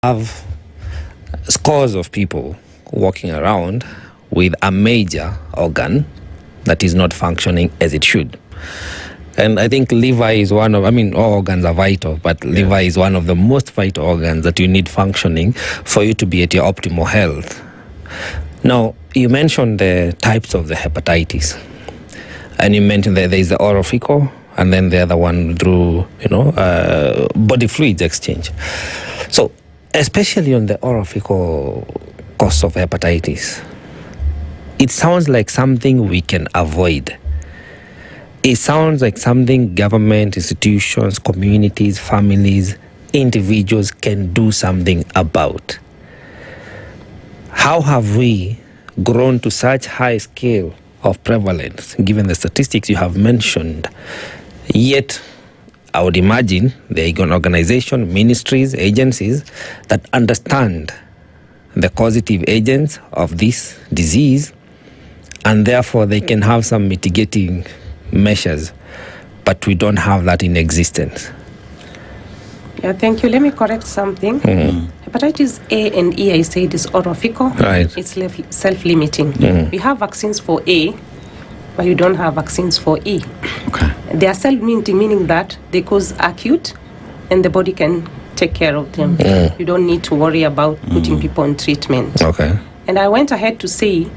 have scores of people walking around with a major organ that is not functioning as it should. And I think liver is one of, all organs are vital, but liver is one of the most vital organs that you need functioning for you to be at your optimal health. Now, you mentioned the types of the hepatitis. And you mentioned that there is the oral fecal, and then the other one through, body fluids exchange. So, especially on the oral fecal cause of hepatitis, it sounds like something we can avoid. It sounds like something government, institutions, communities, families, individuals can do something about. How have we grown to such high scale of prevalence, given the statistics you have mentioned? Yet, I would imagine there are organizations, ministries, agencies that understand the causative agents of this disease, and therefore they can have some mitigating measures, but we don't have that in existence. Yeah, thank you. Let me correct something. Hepatitis A and E, I said, is oral fecal. Right. It's self-limiting. We have vaccines for A, but you don't have vaccines for E. Okay. They are self-limiting, meaning that they cause acute, and the body can take care of them. You don't need to worry about putting people on treatment. Okay. And I went ahead to say,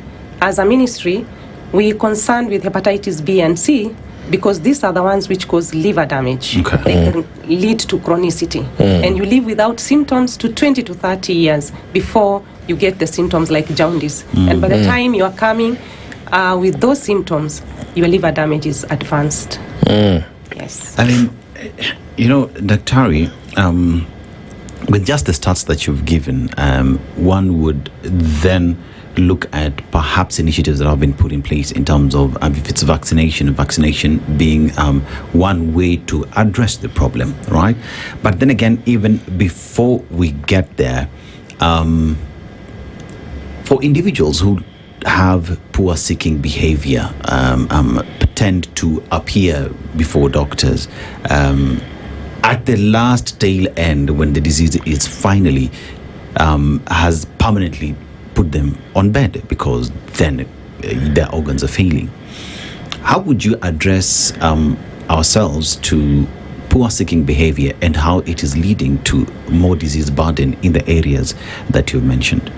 as a ministry, we're concerned with hepatitis B and C because these are the ones which cause liver damage. Okay. They can lead to chronicity. And you live without symptoms to 20 to 30 years before you get the symptoms like jaundice. And by the time you are coming with those symptoms, your liver damage is advanced. Yes. Dr. with just the stats that you've given, one would then look at perhaps initiatives that have been put in place in terms of if it's vaccination being one way to address the problem, right? But then again, even before we get there, for individuals who have poor seeking behavior, tend to appear before doctors, at the last tail end when the disease is finally has permanently put them on bed because then their organs are failing. How would you address ourselves to poor seeking behavior and how it is leading to more disease burden in the areas that you've mentioned?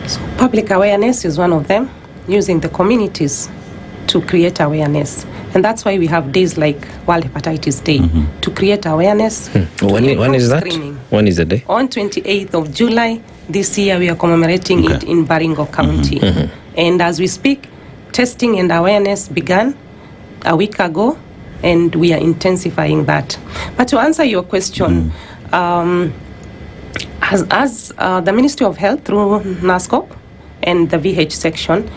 So public awareness is one of them, using the communities to create awareness. And that's why we have days like World Hepatitis Day, to create awareness. When is that? Screening. When is the day? On 28th of July, this year we are commemorating it in Baringo County. And as we speak, testing and awareness began a week ago, and we are intensifying that. But to answer your question, as the Ministry of Health through NASCOP and the VH section,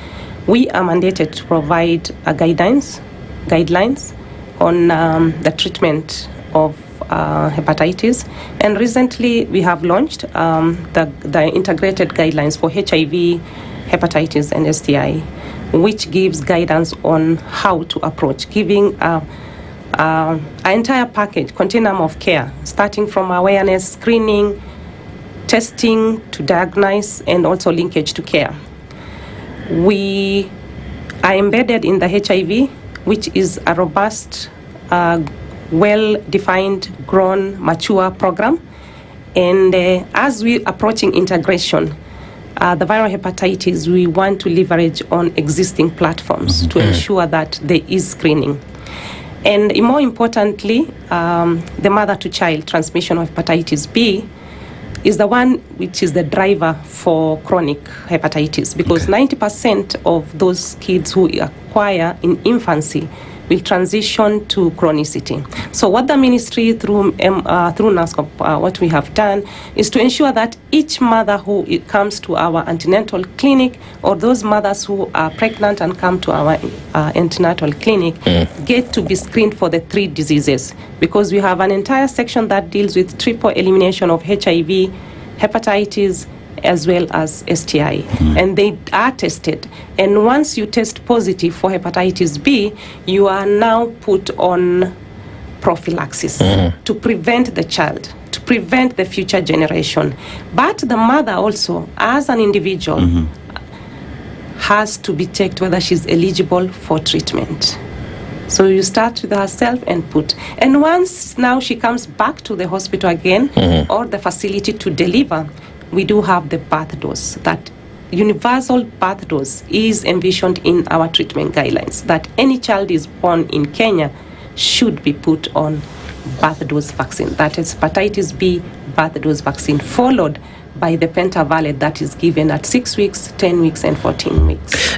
we are mandated to provide guidelines on the treatment of hepatitis. And recently we have launched the integrated guidelines for HIV, hepatitis, and STI, which gives guidance on how to approach, giving an entire package, continuum of care, starting from awareness, screening, testing to diagnose, and also linkage to care. We are embedded in the HIV, which is a robust, well-defined, grown, mature program. And as we're approaching integration, the viral hepatitis, we want to leverage on existing platforms to ensure that there is screening. And more importantly, the mother-to-child transmission of hepatitis B is the one which is the driver for chronic hepatitis, because 90% of those kids who acquire in infancy will transition to chronicity. So what the ministry through NASCOP, what we have done is to ensure that each mother who comes to our antenatal clinic, or those mothers who are pregnant and come to our antenatal clinic, get to be screened for the 3 diseases, because we have an entire section that deals with triple elimination of HIV, hepatitis, as well as STI. And they are tested. And once you test positive for hepatitis B, you are now put on prophylaxis to prevent the child, to prevent the future generation. But the mother also, as an individual, has to be checked whether she's eligible for treatment. So you start with herself and put. And once now she comes back to the hospital again or the facility to deliver, we do have the birth dose. That universal birth dose is envisioned in our treatment guidelines, that any child is born in Kenya should be put on birth dose vaccine. That is hepatitis B birth dose vaccine, followed by the pentavalent that is given at 6 weeks, 10 weeks, and 14 weeks.